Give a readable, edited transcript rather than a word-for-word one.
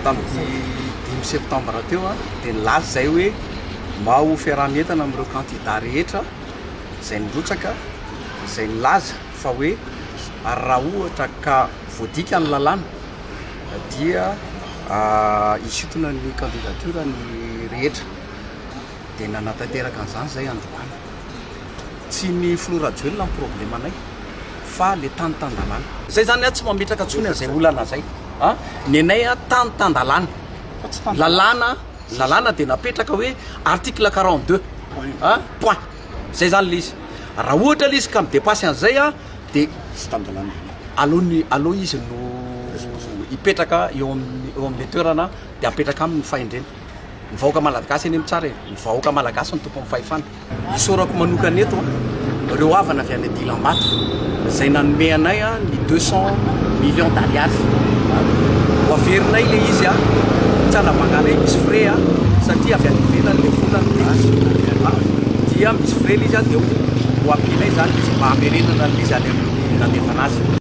tamin'ny 5 septambra teo a dia nilaza zay hoe mba ho fiarahamientana amin'ireo kandida rehetra zay nirotsaka zay nilaza fa hoe ary raha ohatra ka voadika ny lalàna dia isotona ny candidature ny rehetra dia nanatanteraka an'izany zay androany tsy ny floraduel ny problème anay fa le tany-tandalàna zay zany a tsy mametraka ntsony an'izay olana zay a ny anay a tany-tandalàna lalàna dia napetraka hoe article 42 point zay zany l'izy raha ohatra l izy ka midepasy an'izay a dia aloha izy no hipetraka eo amin'ny toerana dia apetraka amin'ny fahendrena ny vahoaka malagasy eny amin'ny tsara ny vahoaka malagasy ny tompo amin'ny fahefana isorako manokana eto reo avana avy any Dilambato zay nanome anay a ny 200 millions d'ariary ho averinay le izy a tsara manganay misy frais a satria avy any ivelany le volany dia misy frais le izy a dia ho ampinay zany izy mba hamerenana izy any amin'ny nandevana azy